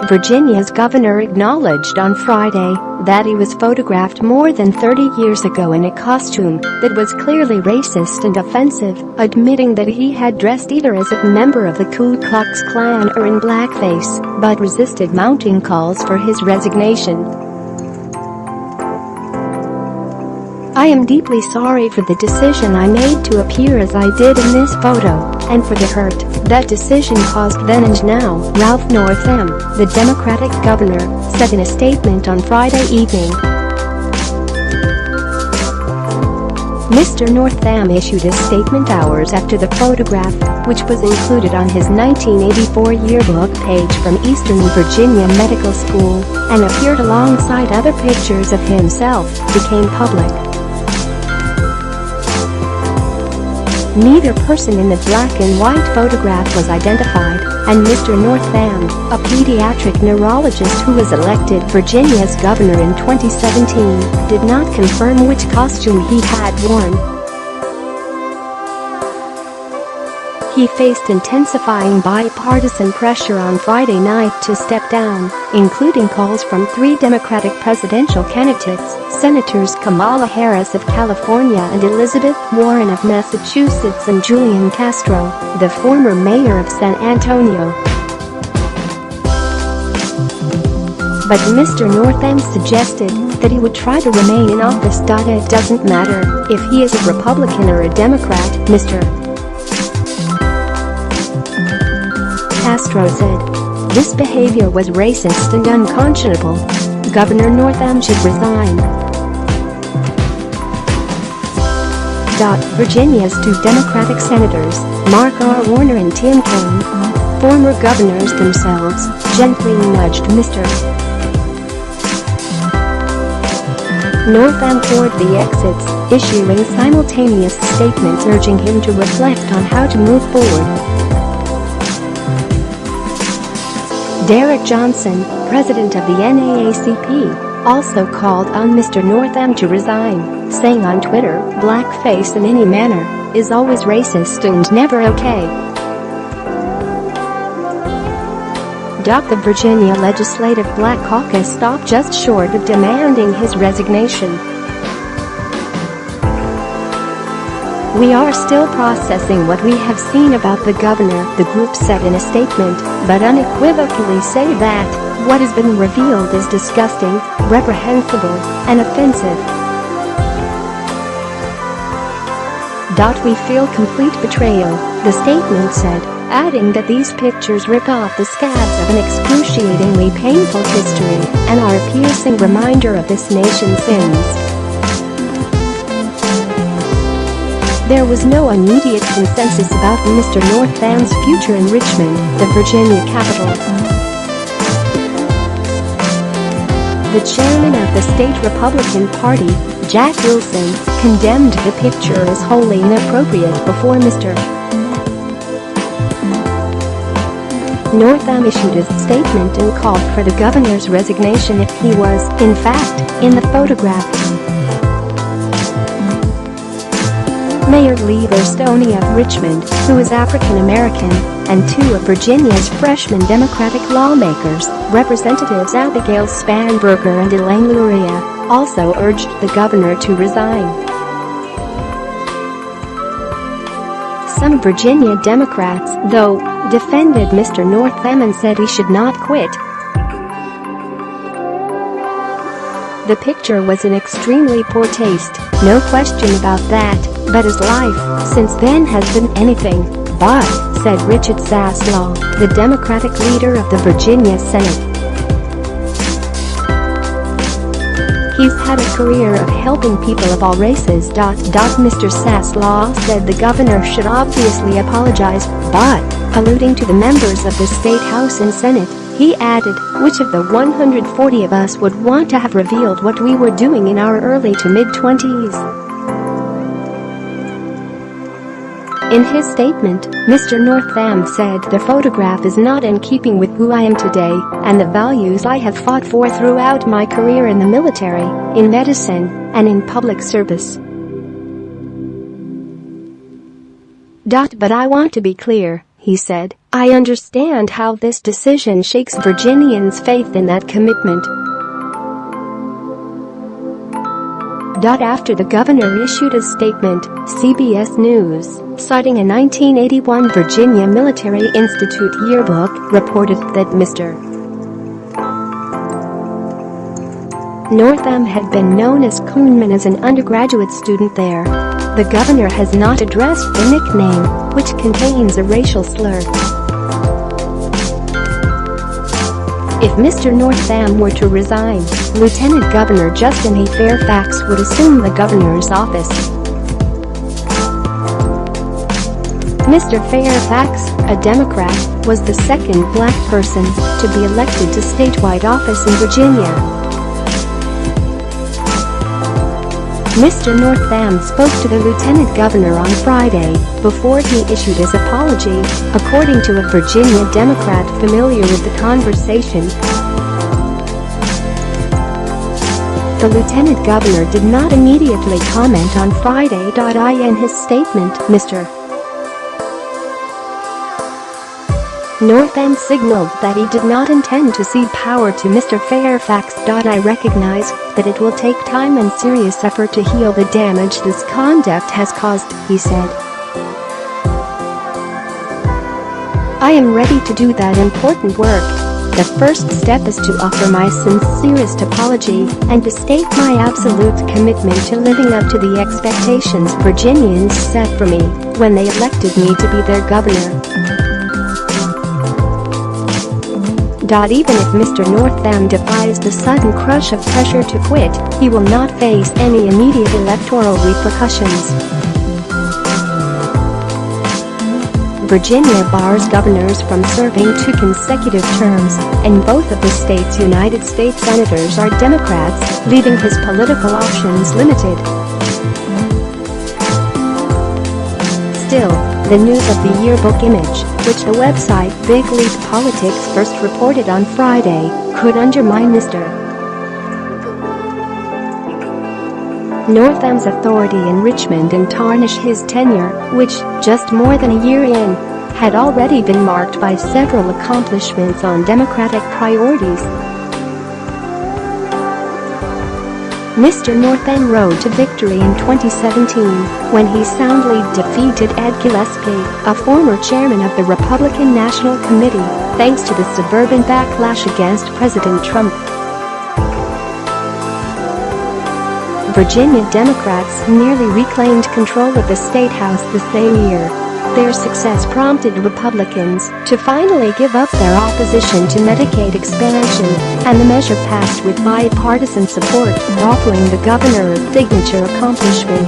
Virginia's governor acknowledged on Friday that he was photographed more than 30 years ago in a costume that was clearly racist and offensive, admitting that he had dressed either as a member of the Ku Klux Klan or in blackface, but resisted mounting calls for his resignation. "I am deeply sorry for the decision I made to appear as I did in this photo, and for the hurt that decision caused then and now," Ralph Northam, the Democratic governor, said in a statement on Friday evening. Mr. Northam issued a statement hours after the photograph, which was included on his 1984 yearbook page from Eastern Virginia Medical School and appeared alongside other pictures of himself, became public. Neither person in the black and white photograph was identified, and Mr. Northam, a pediatric neurologist who was elected Virginia's governor in 2017, did not confirm which costume he had worn. He faced intensifying bipartisan pressure on Friday night to step down, including calls from three Democratic presidential candidates, Senators Kamala Harris of California and Elizabeth Warren of Massachusetts, and Julian Castro, the former mayor of San Antonio. But Mr. Northam suggested that he would try to remain in office. It doesn't matter if he is a Republican or a Democrat, Mr. Castro said. "This behavior was racist and unconscionable. Governor Northam should resign." Virginia's two Democratic senators, Mark R. Warner and Tim Kaine, former governors themselves, gently nudged Mr. Northam toward the exits, issuing simultaneous statements urging him to reflect on how to move forward. Derek Johnson, president of the NAACP, also called on Mr. Northam to resign, saying on Twitter, "Blackface in any manner is always racist and never okay." The Virginia Legislative Black Caucus stopped just short of demanding his resignation. "We are still processing what we have seen about the governor," the group said in a statement, but unequivocally say that what has been revealed is disgusting, reprehensible, and offensive. "We feel complete betrayal," the statement said, adding that these pictures rip off the scabs of an excruciatingly painful history and are a piercing reminder of this nation's sins. There was no immediate consensus about Mr. Northam's future in Richmond, the Virginia capital. The chairman of the state Republican Party, Jack Wilson, condemned the picture as wholly inappropriate before Mr. Northam issued a statement and called for the governor's resignation if he was, in fact, in the photograph. Mayor Lee Stoney of Richmond, who is African American, and two of Virginia's freshman Democratic lawmakers, Representatives Abigail Spanberger and Elaine Luria, also urged the governor to resign. Some Virginia Democrats, though, defended Mr. Northam and said he should not quit. "The picture was in extremely poor taste, no question about that, but his life, since then, has been anything but," said Richard Saslaw, the Democratic leader of the Virginia Senate. "He's had a career of helping people of all races." Mr. Saslaw said the governor should obviously apologize, but, alluding to the members of the state House and Senate, he added, "Which of the 140 of us would want to have revealed what we were doing in our early to mid-20s? In his statement, Mr. Northam said the photograph is not in keeping with who I am today and the values I have fought for throughout my career in the military, in medicine, and in public service. But I want to be clear," he said, "I understand how this decision shakes Virginians' faith in that commitment." After the governor issued a statement, CBS News, citing a 1981 Virginia Military Institute yearbook, reported that Mr. Northam had been known as Coonman as an undergraduate student there. The governor has not addressed the nickname, which contains a racial slur. If Mr. Northam were to resign, Lieutenant Governor Justin A. Fairfax would assume the governor's office. Mr. Fairfax, a Democrat, was the second black person to be elected to statewide office in Virginia. Mr. Northam spoke to the lieutenant governor on Friday before he issued his apology, according to a Virginia Democrat familiar with the conversation. The lieutenant governor did not immediately comment on Friday. In his statement, Mr. Northam signaled that he did not intend to cede power to Mr. Fairfax. "I recognize that it will take time and serious effort to heal the damage this conduct has caused," he said. "I am ready to do that important work. The first step is to offer my sincerest apology and to state my absolute commitment to living up to the expectations Virginians set for me when they elected me to be their governor." Even if Mr. Northam defies the sudden crush of pressure to quit, he will not face any immediate electoral repercussions. Virginia bars governors from serving 2 consecutive terms, and both of the state's United States senators are Democrats, leaving his political options limited. Still, the news of the yearbook image, which the website Big Leap Politics first reported on Friday, could undermine Mr. Northam's authority in Richmond and tarnish his tenure, which, just more than a year in, had already been marked by several accomplishments on Democratic priorities. Mr. Northam rode to victory in 2017 when he soundly defeated Ed Gillespie, a former chairman of the Republican National Committee, thanks to the suburban backlash against President Trump. Virginia Democrats nearly reclaimed control of the State House the same year. Their success prompted Republicans to finally give up their opposition to Medicaid expansion, and the measure passed with bipartisan support, offering the governor a signature accomplishment.